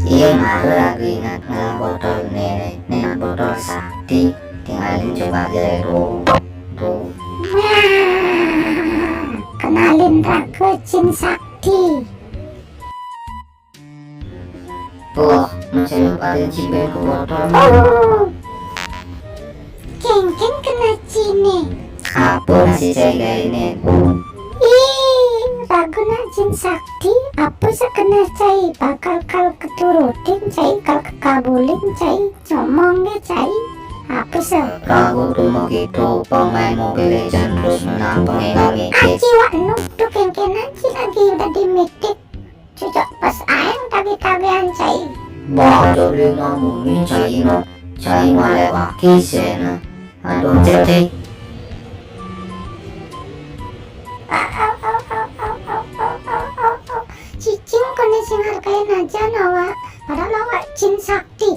Iya malu aku ingat botol nenek botol sakti, tinggalin coba aja tuh. Kenalin Raga Jin Sakti. Masih lupa cincin ke botol. Kengkeng kena cine. Apa sih saya ini? Raguna Jin Sakti, apa sekena cai bakal kal keturutin cai kal kekabulin cai ngomong ge cai apa se? Ragu tuh mau gitu pemain Mobile Legends terus menang pengen Aci wak nu tuh kengkeng aci lagi udah di mitik cocok pas ayang tabi-tabian cai. Bodoh dia ngomongin cai malah wakil sena. Aduh cetek. Cicing kone sing hargain aja nawa padahal awak Jin Sakti.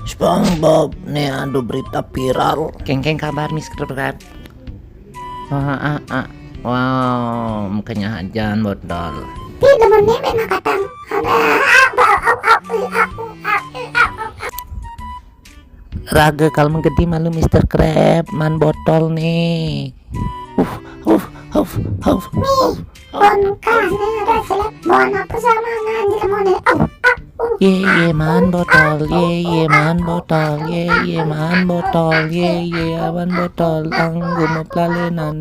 SpongeBob nih ada berita viral. Kengkeng kabar Mr. Berat. Wow, mukanya hajan botol. Di demennya benar kadang Raga kalau menggedi malu Mr. Crab man botol nih. bon kahne ada seleb bon apa sama nganjil mone Ye man botol, ye man botol, ye man botol, ye awan botol, anggun plalenan.